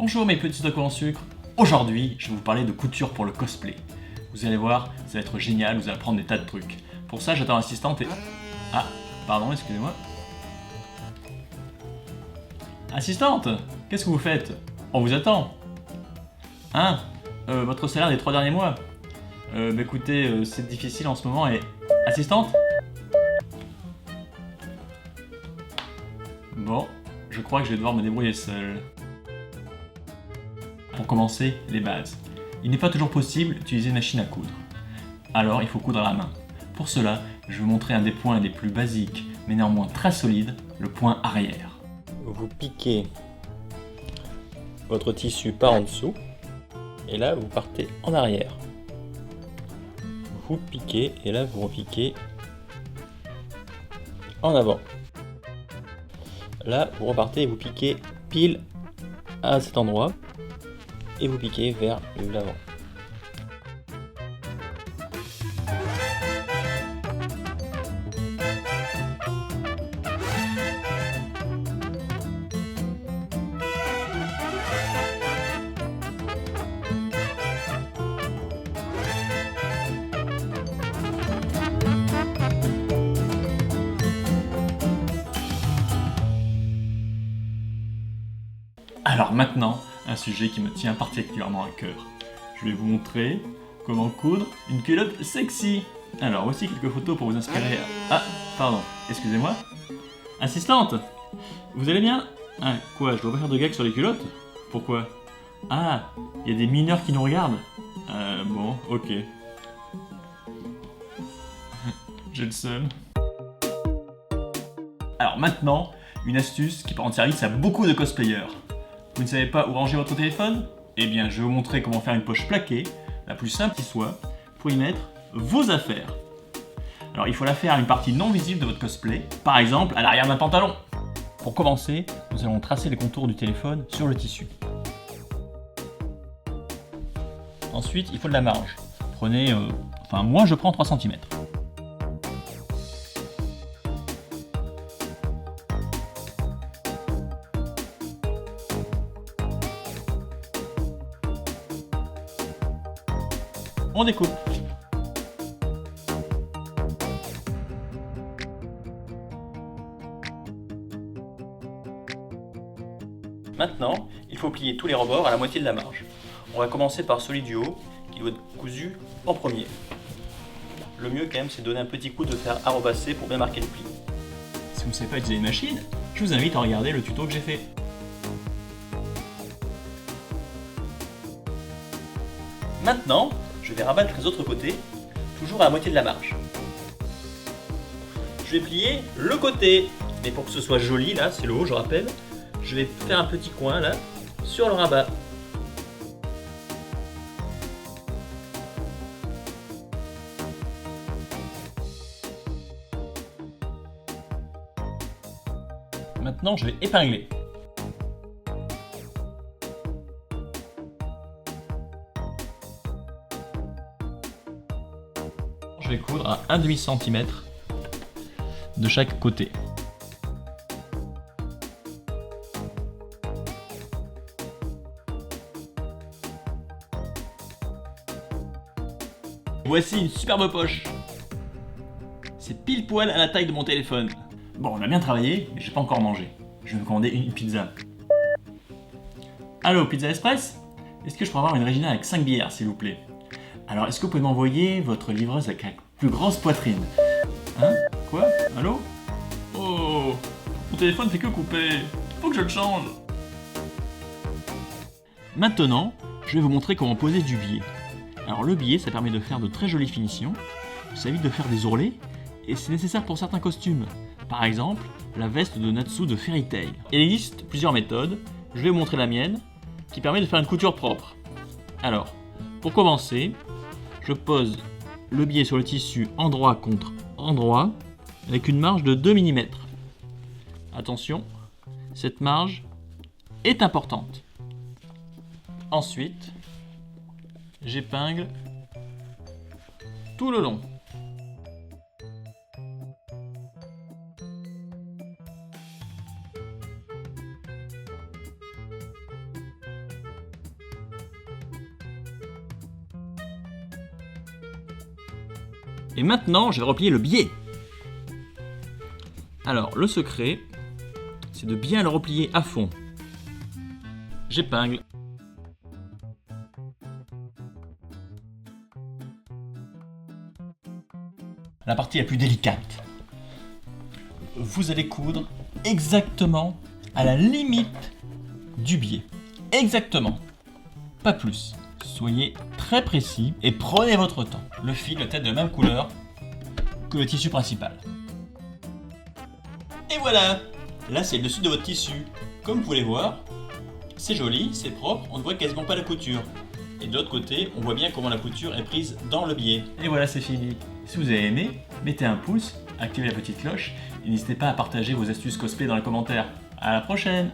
Bonjour mes petits tacos en sucre. Aujourd'hui, je vais vous parler de couture pour le cosplay. Vous allez voir, ça va être génial, vous allez apprendre des tas de trucs. Pour ça, j'attends l'assistante et... Ah, pardon, excusez-moi. Assistante, qu'est-ce que vous faites? On vous attend. Hein? Votre salaire des 3 derniers mois? Écoutez, c'est difficile en ce moment et... Assistante? Bon, je crois que je vais devoir me débrouiller seul. Pour commencer, les bases. Il n'est pas toujours possible d'utiliser une machine à coudre. Alors, il faut coudre à la main. Pour cela, je vais vous montrer un des points les plus basiques, mais néanmoins très solides, le point arrière. Vous piquez votre tissu par en dessous, et là, vous partez en arrière. Vous piquez, et là, vous repiquez en avant. Là, vous repartez et vous piquez pile à cet endroit, et vous piquez vers l'avant. Alors maintenant, un sujet qui me tient particulièrement à cœur. Je vais vous montrer comment coudre une culotte sexy. Alors voici quelques photos pour vous inspirer. Ah, pardon, excusez-moi. Assistante, vous allez bien? Ah, quoi, je dois pas faire de gags sur les culottes? Pourquoi? Ah, il y a des mineurs qui nous regardent. Bon, ok. J'ai le seum. Alors maintenant, une astuce qui peut rendre service à beaucoup de cosplayers. Vous ne savez pas où ranger votre téléphone? Eh bien, je vais vous montrer comment faire une poche plaquée, la plus simple qui soit, pour y mettre vos affaires. Alors, il faut la faire à une partie non visible de votre cosplay, par exemple à l'arrière d'un pantalon. Pour commencer, nous allons tracer les contours du téléphone sur le tissu. Ensuite, il faut de la marge. Prenez, moi je prends 3 cm. On découpe. Maintenant, il faut plier tous les rebords à la moitié de la marge. On va commencer par celui du haut, qui doit être cousu en premier. Le mieux quand même, c'est de donner un petit coup de fer à repasser pour bien marquer le pli. Si vous ne savez pas utiliser une machine, je vous invite à regarder le tuto que j'ai fait. Maintenant, je vais rabattre les autres côtés, toujours à la moitié de la marge. Je vais plier le côté, mais pour que ce soit joli, là, c'est le haut, je rappelle, je vais faire un petit coin, là, sur le rabat. Maintenant, je vais épingler. Je vais coudre à 1/2 cm de chaque côté. Voici une superbe poche. C'est pile poil à la taille de mon téléphone. Bon, on a bien travaillé, mais j'ai pas encore mangé. Je vais me commander une pizza. Allô, Pizza Express? Est-ce que je pourrais avoir une originale avec 5 bières, s'il vous plaît? Alors, est-ce que vous pouvez m'envoyer votre livreuse avec la plus grosse poitrine? Hein? Quoi? Allô? Oh! Mon téléphone fait que couper. Faut que je le change. Maintenant, je vais vous montrer comment poser du billet. Alors, le billet, ça permet de faire de très jolies finitions. Ça évite de faire des ourlets. Et c'est nécessaire pour certains costumes. Par exemple, la veste de Natsu de Fairy Tail. Il existe plusieurs méthodes. Je vais vous montrer la mienne, qui permet de faire une couture propre. Alors, pour commencer, je pose le billet sur le tissu endroit contre endroit avec une marge de 2 mm. Attention, cette marge est importante. Ensuite, j'épingle tout le long. Et maintenant, je vais replier le biais. Alors, le secret, c'est de bien le replier à fond. J'épingle. La partie la plus délicate. Vous allez coudre exactement à la limite du biais. Exactement. Pas plus. Soyez très précis et prenez votre temps. Le fil doit être de la même couleur que le tissu principal. Et voilà! Là, c'est le dessus de votre tissu. Comme vous pouvez voir, c'est joli, c'est propre, on ne voit quasiment pas la couture. Et de l'autre côté, on voit bien comment la couture est prise dans le biais. Et voilà, c'est fini. Si vous avez aimé, mettez un pouce, activez la petite cloche et n'hésitez pas à partager vos astuces cosplay dans les commentaires. À la prochaine!